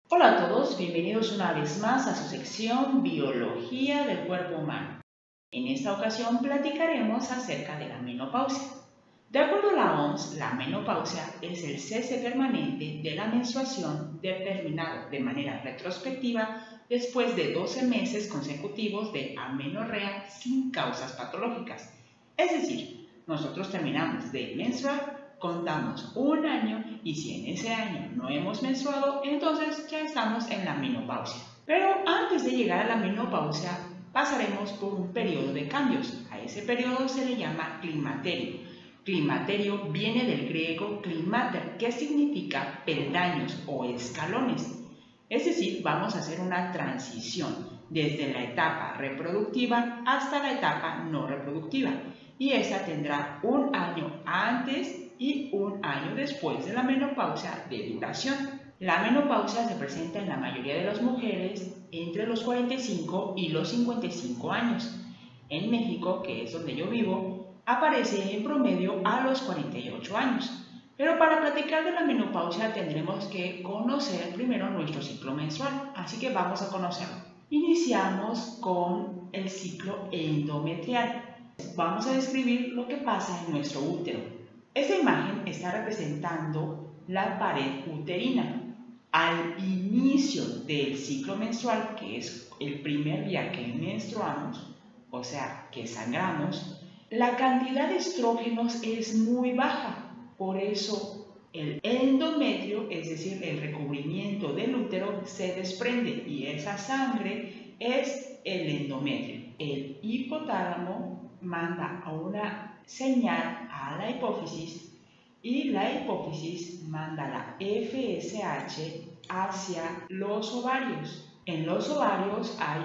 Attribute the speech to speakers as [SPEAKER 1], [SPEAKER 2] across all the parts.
[SPEAKER 1] Hola a todos, bienvenidos una vez más a su sección Biología del Cuerpo Humano. En esta ocasión platicaremos acerca de la menopausia. De acuerdo a la OMS, la menopausia es el cese permanente de la menstruación determinado de manera retrospectiva después de 12 meses consecutivos de amenorrea sin causas patológicas. Es decir, nosotros terminamos de menstruar, contamos un año y si en ese año no hemos menstruado, entonces ya estamos en la menopausia. Pero antes de llegar a la menopausia, pasaremos por un periodo de cambios. A ese periodo se le llama climaterio. Climaterio viene del griego climater, que significa peldaños o escalones. Es decir, vamos a hacer una transición desde la etapa reproductiva hasta la etapa no reproductiva. Y esa tendrá un año antes y un año después de la menopausia de duración. La menopausia se presenta en la mayoría de las mujeres entre los 45 y los 55 años. En México, que es donde yo vivo, aparece en promedio a los 48 años. Pero para platicar de la menopausia tendremos que conocer primero nuestro ciclo menstrual, así que vamos a conocerlo. Iniciamos con el ciclo endometrial. Vamos a describir lo que pasa en nuestro útero. Esta imagen está representando la pared uterina. Al inicio del ciclo menstrual, que es el primer día que menstruamos, o sea, que sangramos, la cantidad de estrógenos es muy baja. Por eso el endometrio, es decir, el recubrimiento del útero, se desprende y esa sangre es el endometrio. El hipotálamo manda una señal a la hipófisis y la hipófisis manda la FSH hacia los ovarios. En los ovarios hay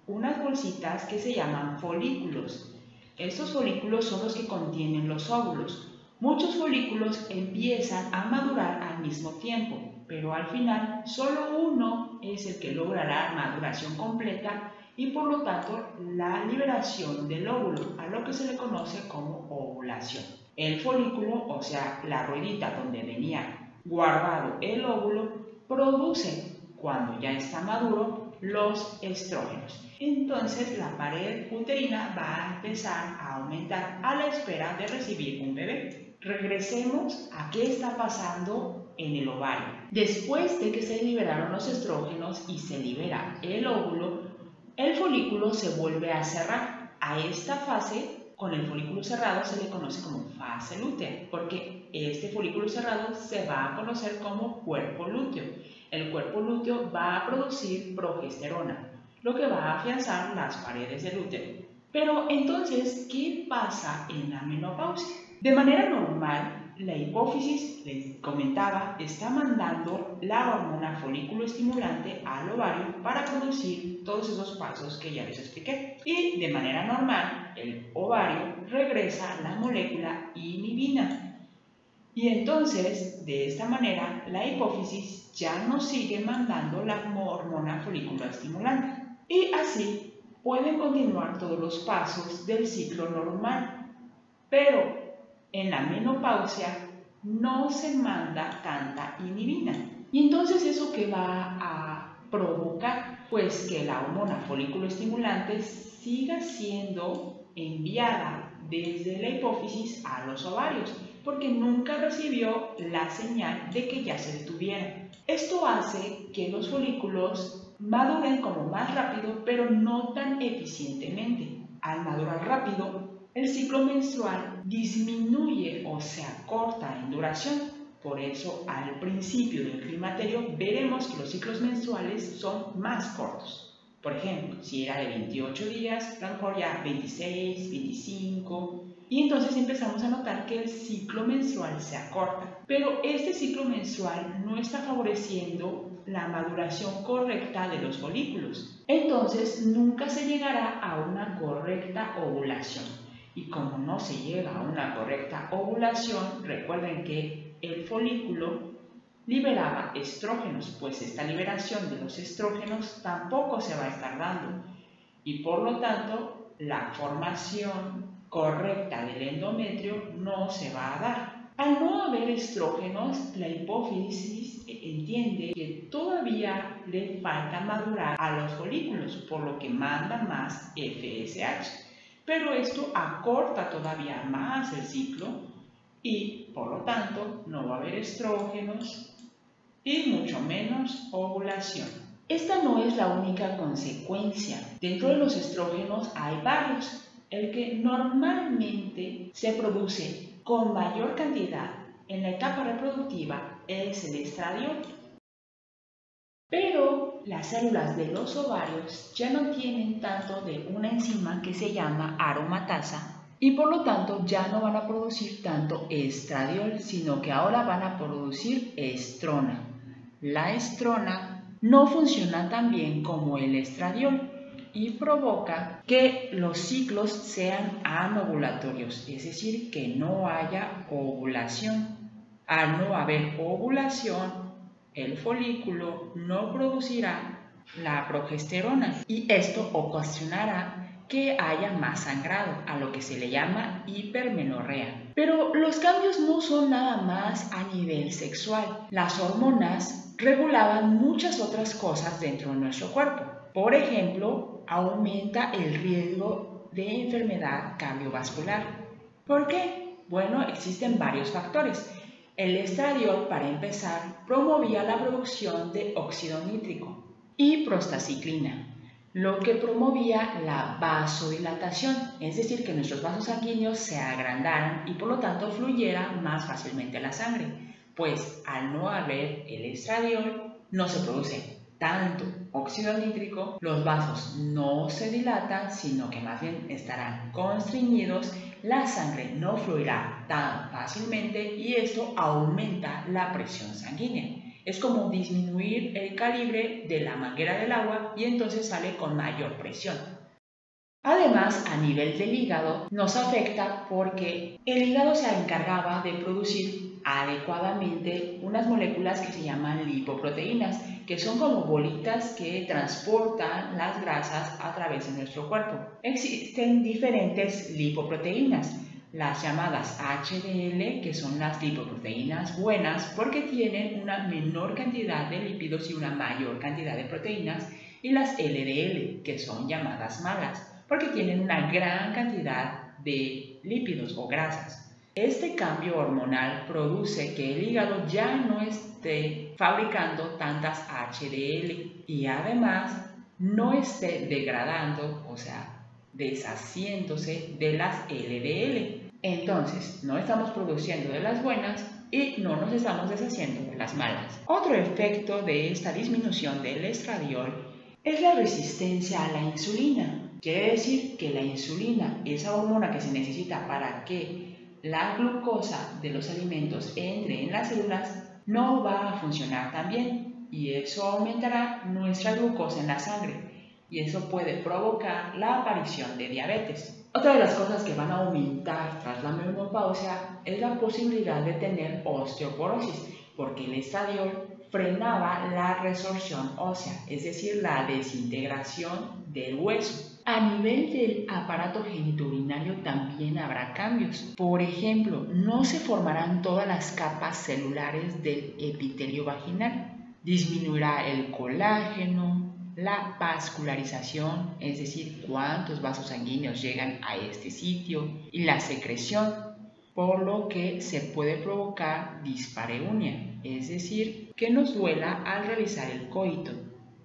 [SPEAKER 1] unas bolsitas que se llaman folículos. Estos folículos son los que contienen los óvulos. Muchos folículos empiezan a madurar al mismo tiempo, pero al final solo uno es el que logra la maduración completa y por lo tanto la liberación del óvulo, a lo que se le conoce como ovulación. El folículo, o sea, la ruedita donde venía guardado el óvulo, produce, cuando ya está maduro, los estrógenos. Entonces la pared uterina va a empezar a aumentar a la espera de recibir un bebé. Regresemos a qué está pasando en el ovario. Después de que se liberaron los estrógenos y se libera el óvulo, el folículo se vuelve a cerrar. A esta fase, con el folículo cerrado, se le conoce como fase lútea, porque este folículo cerrado se va a conocer como cuerpo lúteo. El cuerpo lúteo va a producir progesterona, lo que va a afianzar las paredes del útero. Pero entonces, ¿qué pasa en la menopausia? De manera normal, la hipófisis, les comentaba, está mandando la hormona folículo estimulante al ovario para producir todos esos pasos que ya les expliqué. Y de manera normal, el ovario regresa la molécula inhibina. Y entonces, de esta manera, la hipófisis ya no sigue mandando la hormona folículo estimulante. Y así pueden continuar todos los pasos del ciclo normal. Pero en la menopausia no se manda tanta inhibina. Y entonces eso que va a provocar, pues que la hormona folículo estimulante siga siendo enviada desde la hipófisis a los ovarios, porque nunca recibió la señal de que ya se detuviera. Esto hace que los folículos maduren como más rápido, pero no tan eficientemente. Al madurar rápido, el ciclo menstrual disminuye o se acorta en duración. Por eso, al principio del climaterio, veremos que los ciclos menstruales son más cortos. Por ejemplo, si era de 28 días, a lo mejor ya 26, 25, y entonces empezamos a notar que el ciclo menstrual se acorta. Pero este ciclo menstrual no está favoreciendo la maduración correcta de los folículos. Entonces, nunca se llegará a una correcta ovulación. Y como no se llega a una correcta ovulación, recuerden que el folículo liberaba estrógenos, pues esta liberación de los estrógenos tampoco se va a estar dando. Y por lo tanto, la formación correcta del endometrio no se va a dar. Al no haber estrógenos, la hipófisis entiende que todavía le falta madurar a los folículos, por lo que manda más FSH. Pero esto acorta todavía más el ciclo y, por lo tanto, no va a haber estrógenos y mucho menos ovulación. Esta no es la única consecuencia. Dentro de los estrógenos hay varios. El que normalmente se produce con mayor cantidad en la etapa reproductiva es el estradiol. Pero las células de los ovarios ya no tienen tanto de una enzima que se llama aromatasa y por lo tanto ya no van a producir tanto estradiol, sino que ahora van a producir estrona. La estrona no funciona tan bien como el estradiol y provoca que los ciclos sean anovulatorios, es decir, que no haya ovulación. Al no haber ovulación, el folículo no producirá la progesterona y esto ocasionará que haya más sangrado, a lo que se le llama hipermenorrea. Pero los cambios no son nada más a nivel sexual. Las hormonas regulaban muchas otras cosas dentro de nuestro cuerpo. Por ejemplo, aumenta el riesgo de enfermedad cardiovascular. ¿Por qué? Bueno, existen varios factores. El estradiol, para empezar, promovía la producción de óxido nítrico y prostaciclina, lo que promovía la vasodilatación, es decir, que nuestros vasos sanguíneos se agrandaran y por lo tanto fluyera más fácilmente la sangre, pues al no haber el estradiol no se produce tanto óxido nítrico, los vasos no se dilatan, sino que más bien estarán constreñidos, la sangre no fluirá tan fácilmente y esto aumenta la presión sanguínea. Es como disminuir el calibre de la manguera del agua y entonces sale con mayor presión. Además, a nivel del hígado nos afecta porque el hígado se encargaba de producir adecuadamente unas moléculas que se llaman lipoproteínas, que son como bolitas que transportan las grasas a través de nuestro cuerpo. Existen diferentes lipoproteínas, las llamadas HDL, que son las lipoproteínas buenas porque tienen una menor cantidad de lípidos y una mayor cantidad de proteínas, y las LDL, que son llamadas malas porque tienen una gran cantidad de lípidos o grasas. Este cambio hormonal produce que el hígado ya no esté fabricando tantas HDL y además no esté degradando, o sea, deshaciéndose de las LDL. Entonces, no estamos produciendo de las buenas y no nos estamos deshaciendo de las malas. Otro efecto de esta disminución del estradiol es la resistencia a la insulina. Quiere decir que la insulina, esa hormona que se necesita para que la glucosa de los alimentos entre en las células, no va a funcionar tan bien y eso aumentará nuestra glucosa en la sangre y eso puede provocar la aparición de diabetes. Otra de las cosas que van a aumentar tras la menopausia es la posibilidad de tener osteoporosis, porque el estradiol frenaba la resorción ósea, es decir, la desintegración del hueso. A nivel del aparato genitourinario también habrá cambios. Por ejemplo, no se formarán todas las capas celulares del epitelio vaginal. Disminuirá el colágeno, la vascularización, es decir, cuántos vasos sanguíneos llegan a este sitio, y la secreción, por lo que se puede provocar dispareunia, es decir, que nos duela al realizar el coito.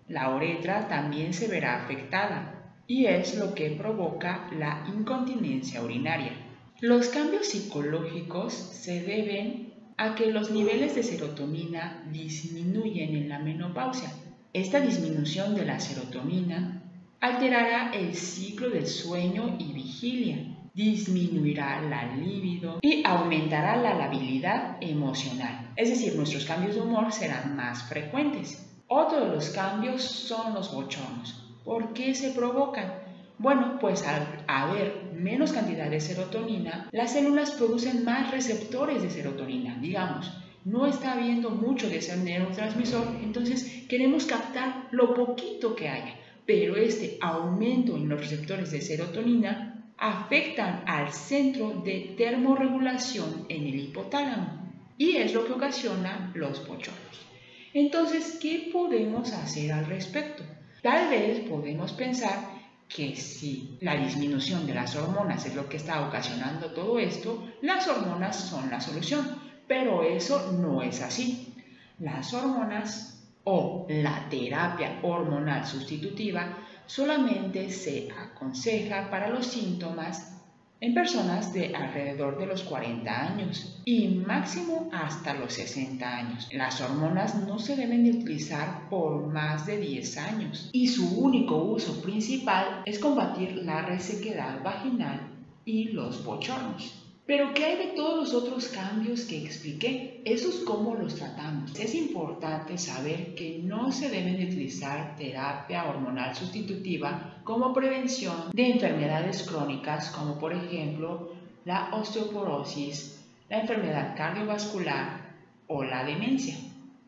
[SPEAKER 1] La uretra también se verá afectada y es lo que provoca la incontinencia urinaria. Los cambios psicológicos se deben a que los niveles de serotonina disminuyen en la menopausia. Esta disminución de la serotonina alterará el ciclo del sueño y vigilia, disminuirá la libido y aumentará la labilidad emocional, es decir, nuestros cambios de humor serán más frecuentes. Otro de los cambios son los bochornos. ¿Por qué se provocan? Bueno, pues al haber menos cantidad de serotonina, las células producen más receptores de serotonina, digamos. No está habiendo mucho de ese neurotransmisor, entonces queremos captar lo poquito que haya. Pero este aumento en los receptores de serotonina afectan al centro de termorregulación en el hipotálamo y es lo que ocasiona los bochornos. Entonces, ¿qué podemos hacer al respecto? Tal vez podemos pensar que si la disminución de las hormonas es lo que está ocasionando todo esto, las hormonas son la solución, pero eso no es así. Las hormonas o la terapia hormonal sustitutiva solamente se aconseja para los síntomas en personas de alrededor de los 40 años y máximo hasta los 60 años. Las hormonas no se deben de utilizar por más de 10 años y su único uso principal es combatir la resequedad vaginal y los bochornos. Pero ¿qué hay de todos los otros cambios que expliqué? ¿Esos cómo los tratamos? Es importante saber que no se deben de utilizar terapia hormonal sustitutiva como prevención de enfermedades crónicas como por ejemplo la osteoporosis, la enfermedad cardiovascular o la demencia.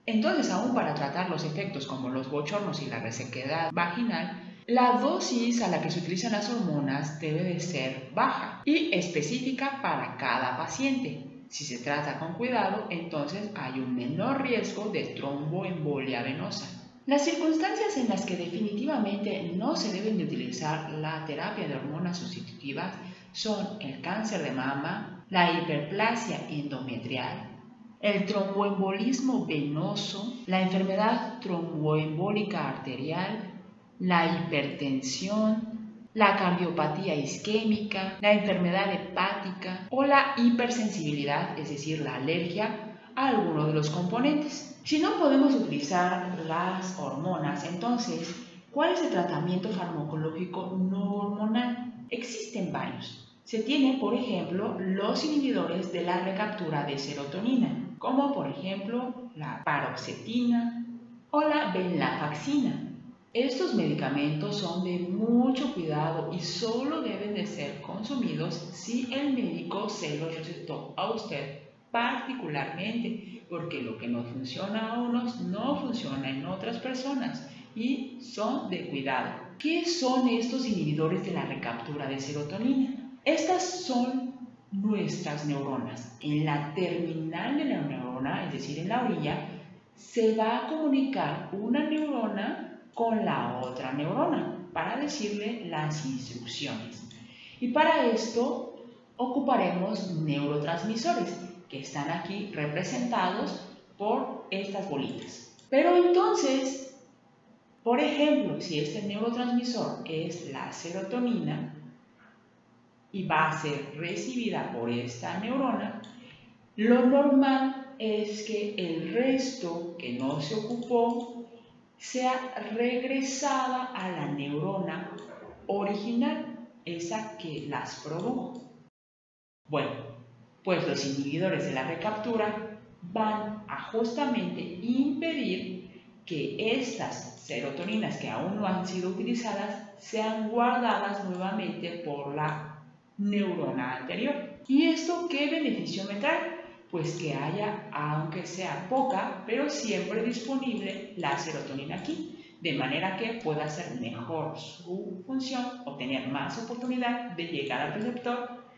[SPEAKER 1] Entonces, aún para tratar los efectos como los bochornos y la resequedad vaginal, la dosis a la que se utilizan las hormonas debe de ser baja y específica para cada paciente. Si se trata con cuidado, entonces hay un menor riesgo de tromboembolia venosa. Las circunstancias en las que definitivamente no se deben de utilizar la terapia de hormonas sustitutivas son el cáncer de mama, la hiperplasia endometrial, el tromboembolismo venoso, la enfermedad tromboembólica arterial, la hipertensión, la cardiopatía isquémica, la enfermedad hepática o la hipersensibilidad, es decir, la alergia a alguno de los componentes. Si no podemos utilizar las hormonas, entonces, ¿cuál es el tratamiento farmacológico no hormonal? Existen varios. Se tienen, por ejemplo, los inhibidores de la recaptura de serotonina, como por ejemplo la paroxetina o la venlafaxina. Estos medicamentos son de mucho cuidado y solo deben de ser consumidos si el médico se los recetó a usted particularmente, porque lo que no funciona a unos no funciona en otras personas y son de cuidado. ¿Qué son estos inhibidores de la recaptura de serotonina? Estas son nuestras neuronas. En la terminal de la neurona, es decir, en la orilla, se va a comunicar una neurona con la otra neurona para decirle las instrucciones. Y para esto ocuparemos neurotransmisores que están aquí representados por estas bolitas. Pero entonces, por ejemplo, si este neurotransmisor es la serotonina y va a ser recibida por esta neurona, lo normal es que el resto que no se ocupó sea regresada a la neurona original, esa que las produjo. Bueno, pues los inhibidores de la recaptura van a justamente impedir que estas serotoninas que aún no han sido utilizadas sean guardadas nuevamente por la neurona anterior. ¿Y esto qué beneficio me trae? Pues que haya, aunque sea poca, pero siempre disponible la serotonina aquí, de manera que pueda hacer mejor su función o tener más oportunidad de llegar al receptor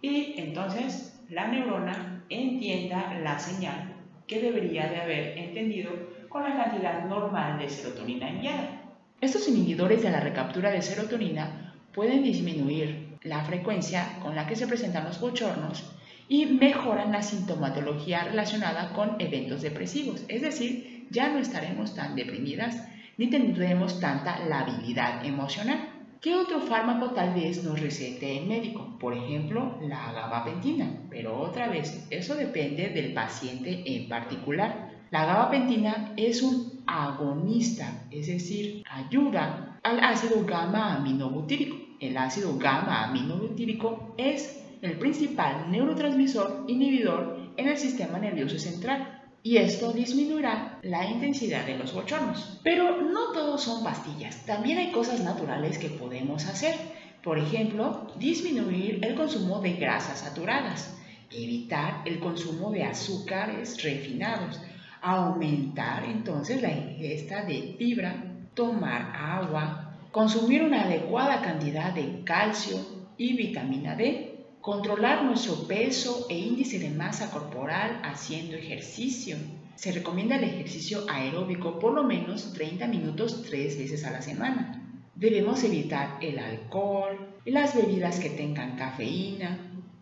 [SPEAKER 1] y entonces la neurona entienda la señal que debería de haber entendido con la cantidad normal de serotonina enviada. Estos inhibidores de la recaptura de serotonina pueden disminuir la frecuencia con la que se presentan los bochornos y mejoran la sintomatología relacionada con eventos depresivos, es decir, ya no estaremos tan deprimidas ni tendremos tanta labilidad emocional. ¿Qué otro fármaco tal vez nos recete el médico? Por ejemplo, la gabapentina, pero otra vez, eso depende del paciente en particular. La gabapentina es un agonista, es decir, ayuda al ácido gamma-aminobutírico. El ácido gamma-aminobutírico es el principal neurotransmisor inhibidor en el sistema nervioso central y esto disminuirá la intensidad de los bochornos. Pero no todos son pastillas, también hay cosas naturales que podemos hacer. Por ejemplo, disminuir el consumo de grasas saturadas, evitar el consumo de azúcares refinados, aumentar entonces la ingesta de fibra, tomar agua, consumir una adecuada cantidad de calcio y vitamina D. Controlar nuestro peso e índice de masa corporal haciendo ejercicio. Se recomienda el ejercicio aeróbico por lo menos 30 minutos 3 veces a la semana. Debemos evitar el alcohol y las bebidas que tengan cafeína.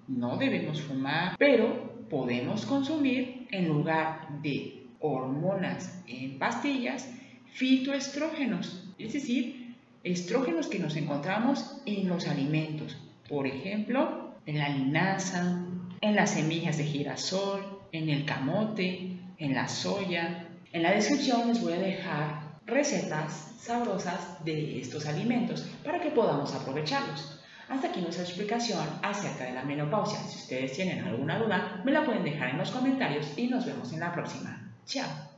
[SPEAKER 1] No debemos fumar, pero podemos consumir en lugar de hormonas en pastillas, fitoestrógenos, es decir, estrógenos que nos encontramos en los alimentos, por ejemplo, en la linaza, en las semillas de girasol, en el camote, en la soya. En la descripción les voy a dejar recetas sabrosas de estos alimentos para que podamos aprovecharlos. Hasta aquí nuestra explicación acerca de la menopausia. Si ustedes tienen alguna duda, me la pueden dejar en los comentarios y nos vemos en la próxima. Chao.